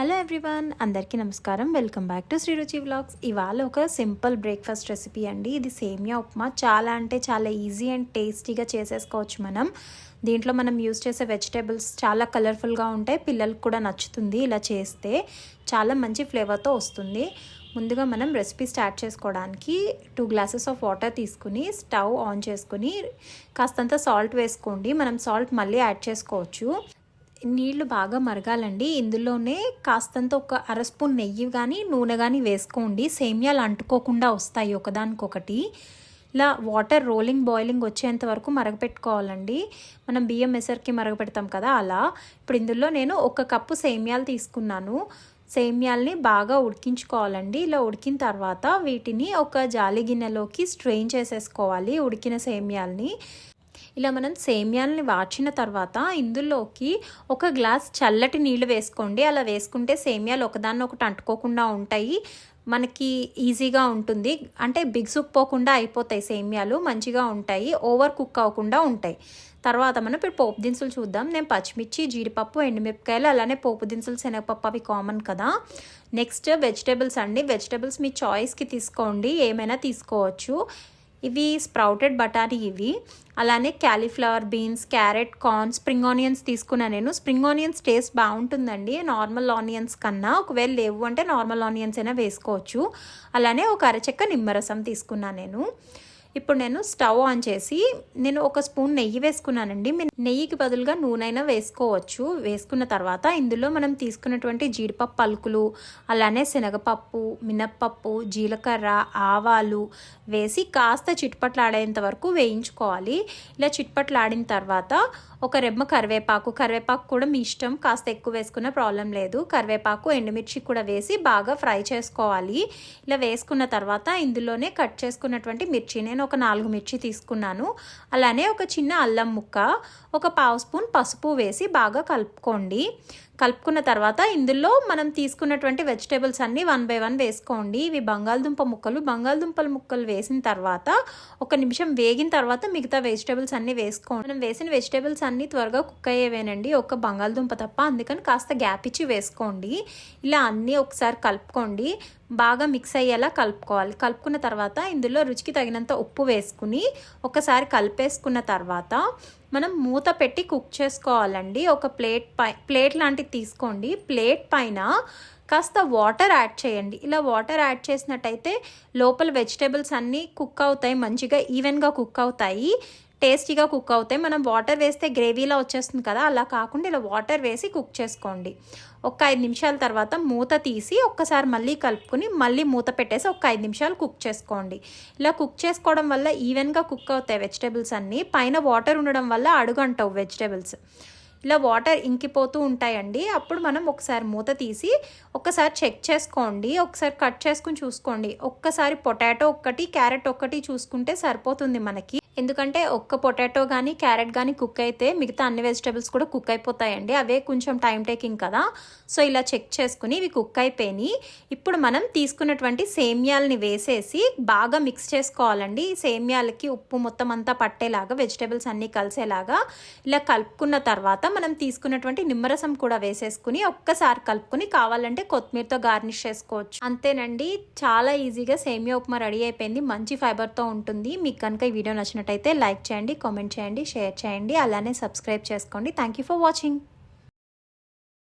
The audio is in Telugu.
హలో ఎవ్రీవన్, అందరికీ నమస్కారం. Welcome back to Sriruchi vlogs. ఇవాళ ఒక సింపుల్ బ్రేక్ఫాస్ట్ రెసిపీ అండి. ఇది సేమియా ఉప్మా. చాలా అంటే చాలా ఈజీ అండ్ టేస్టీగా చేసేసుకోవచ్చు మనం. దీంట్లో మనం యూస్ చేసే వెజిటేబుల్స్ చాలా కలర్ఫుల్గా ఉంటాయి. పిల్లలకు కూడా నచ్చుతుంది. ఇలా చేస్తే చాలా మంచి ఫ్లేవర్తో వస్తుంది. ముందుగా మనం రెసిపీ స్టార్ట్ చేసుకోవడానికి 2 గ్లాసెస్ ఆఫ్ వాటర్ తీసుకుని స్టవ్ ఆన్ చేసుకుని కాస్తంత సాల్ట్ వేసుకోండి. మనం సాల్ట్ మళ్ళీ యాడ్ చేసుకోవచ్చు. నీళ్లు బాగా మరగాలండి. ఇందులోనే కాస్తంత ఒక అర స్పూన్ నెయ్యి కానీ నూనె కానీ వేసుకోండి. సేమియాలు అంటుకోకుండా వస్తాయి ఒకదానికొకటి. ఇలా వాటర్ బాయిలింగ్ వచ్చేంత వరకు మరగపెట్టుకోవాలండి. మనం బియ్యం ఎసరికి మరగపెడతాం కదా అలా. ఇప్పుడు ఇందులో నేను 1 కప్పు సేమియాలు తీసుకున్నాను. సేమియాల్ని బాగా ఉడికించుకోవాలండి. ఇలా ఉడికిన తర్వాత వీటిని ఒక జాలి గిన్నెలోకి స్ట్రెయిన్ చేసేసుకోవాలి. ఉడికిన సేమియాల్ని ఇలా మనం సేమియాలని వార్చిన తర్వాత ఇందులోకి 1 గ్లాస్ చల్లటి నీళ్ళు వేసుకోండి. అలా వేసుకుంటే సేమియాలు ఒకదాన్నొకటి అంటుకోకుండా ఉంటాయి. మనకి ఈజీగా ఉంటుంది. అంటే బిగుసుకుపోకుండా అయిపోతాయి. సేమియాలు మంచిగా ఉంటాయి. ఓవర్ కుక్ అవ్వకుండా ఉంటాయి. తర్వాత మనం ఇప్పుడు పోపు దినుసులు చూద్దాం. నేను పచ్చిమిర్చి, జీడిపప్పు, ఎండుమిరపకాయలు, అలానే పోపు దినుసులు, శనగపప్పు అవి కామన్ కదా. నెక్స్ట్ వెజిటేబుల్స్ అండి. వెజిటేబుల్స్ మీ చాయిస్కి తీసుకోండి. ఏమైనా తీసుకోవచ్చు. ఇవి స్ప్రౌటెడ్ బటానీ ఇవి. అలానే cauliflower, beans, carrot, corn, spring onions తీసుకున్నాను నేను. స్ప్రింగ్ ఆనియన్స్ టేస్ట్ బాగుంటుందండి నార్మల్ ఆనియన్స్ కన్నా. ఒకవేళ లేవు అంటే నార్మల్ ఆనియన్స్ అయినా వేసుకోవచ్చు. అలానే ఒక అరచెక్క నిమ్మరసం తీసుకున్నాను నేను. ఇప్పుడు నేను స్టవ్ ఆన్ చేసి నేను 1 స్పూన్ నెయ్యి వేసుకున్నానండి. నెయ్యికి బదులుగా నూనె అయినా వేసుకోవచ్చు. వేసుకున్న తర్వాత ఇందులో మనం తీసుకున్నటువంటి జీడిపప్పు పలుకులు, అలానే శనగపప్పు, మినప్పప్పు, జీలకర్ర, ఆవాలు వేసి కాస్త చిట్పట్లాడేంత వరకు వేయించుకోవాలి. ఇలా చిట్పట్లాడిన తర్వాత ఒక రెమ్మ కరివేపాకు కూడా మీ ఇష్టం, కాస్త ఎక్కువ వేసుకున్న ప్రాబ్లం లేదు. కరివేపాకు, ఎండుమిర్చి కూడా వేసి బాగా ఫ్రై చేసుకోవాలి. ఇలా వేసుకున్న తర్వాత ఇందులోనే కట్ చేసుకున్నటువంటి మిర్చి, నేను ఒక 4 మిర్చి తీసుకున్నాను. అలానే ఒక చిన్న అల్లం ముక్క, ఒక 1/2 స్పూన్ పసుపు వేసి బాగా కలుపుకోండి. కలుపుకున్న తర్వాత ఇందులో మనం తీసుకున్నటువంటి వెజిటేబుల్స్ అన్నీ 1 బై 1 వేసుకోండి. ఇవి బంగాళదుంపల ముక్కలు వేసిన తర్వాత 1 నిమిషం వేగిన తర్వాత మిగతా వెజిటేబుల్స్ అన్నీ వేసుకోండి. మనం వేసిన వెజిటేబుల్స్ అన్నీ త్వరగా కుక్ అయ్యేవేనండి, ఒక బంగాళదుంప తప్ప. అందుకని కాస్త గ్యాప్ ఇచ్చి వేసుకోండి. ఇలా అన్నీ ఒకసారి కలుపుకోండి. బాగా మిక్స్ అయ్యేలా కలుపుకోవాలి. కలుపుకున్న తర్వాత ఇందులో రుచికి తగినంత ఉప్పు వేసుకుని ఒకసారి కలిపేసుకున్న తర్వాత మనం మూత పెట్టి కుక్ చేసుకోవాలండి. ఒక ప్లేట్ లాంటిది తీసుకోండి. ప్లేట్ పైన కాస్త వాటర్ యాడ్ చేయండి. ఇలా వాటర్ యాడ్ చేసినట్టయితే లోపల వెజిటేబుల్స్ అన్నీ కుక్ అవుతాయి, మంచిగా ఈవెన్గా కుక్ అవుతాయి, టేస్టీగా కుక్ అవుతాయి. మనం వాటర్ వేస్తే గ్రేవీలా వచ్చేస్తుంది కదా, అలా కాకుండా ఇలా వాటర్ వేసి కుక్ చేసుకోండి. ఒక 5 నిమిషాల తర్వాత మూత తీసి ఒక్కసారి మళ్ళీ కలుపుకుని మళ్ళీ మూత పెట్టేసి ఒక 5 నిమిషాలు కుక్ చేసుకోండి. ఇలా కుక్ చేసుకోవడం వల్ల ఈవెన్గా కుక్ అవుతాయి వెజిటేబుల్స్ అన్నీ. పైన వాటర్ ఉండడం వల్ల అడుగంటవు వెజిటేబుల్స్. ఇలా వాటర్ ఇంకిపోతూ ఉంటాయండి. అప్పుడు మనం ఒకసారి మూత తీసి ఒకసారి చెక్ చేసుకోండి. ఒకసారి కట్ చేసుకుని చూసుకోండి. ఒక్కసారి పొటాటో ఒక్కటి, క్యారెట్ ఒక్కటి చూసుకుంటే సరిపోతుంది మనకి. ఎందుకంటే ఒక్క పొటాటో కానీ క్యారెట్ కానీ కుక్ అయితే మిగతా అన్ని వెజిటేబుల్స్ కూడా కుక్ అయిపోతాయండి. అవే కొంచెం టైం టేకింగ్ కదా. సో ఇలా చెక్ చేసుకుని ఇవి కుక్ అయిపోయినాయి. ఇప్పుడు మనం తీసుకున్నటువంటి సేమియాలని వేసేసి బాగా మిక్స్ చేసుకోవాలండి. సేమియాలకి ఉప్పు మొత్తం అంతా పట్టేలాగా, వెజిటేబుల్స్ అన్నీ కలిసేలాగా ఇలా కలుపుకున్న తర్వాత మనం తీసుకున్నటువంటి నిమ్మరసం కూడా వేసేసుకుని ఒక్కసారి కలుపుకుని కావాలంటే కొత్తిమీరతో గార్నిష్ చేసుకోవచ్చు. అంతేనండి, చాలా ఈజీగా సేమియా ఉప్మా రెడీ అయిపోయింది. మంచి ఫైబర్తో ఉంటుంది. మీకు కనుక ఈ వీడియో నచ్చినట్టయితే లైక్ చేయండి, కామెంట్ చేయండి, షేర్ చేయండి, అలానే సబ్స్క్రైబ్ చేసుకోండి. Thank you for watching.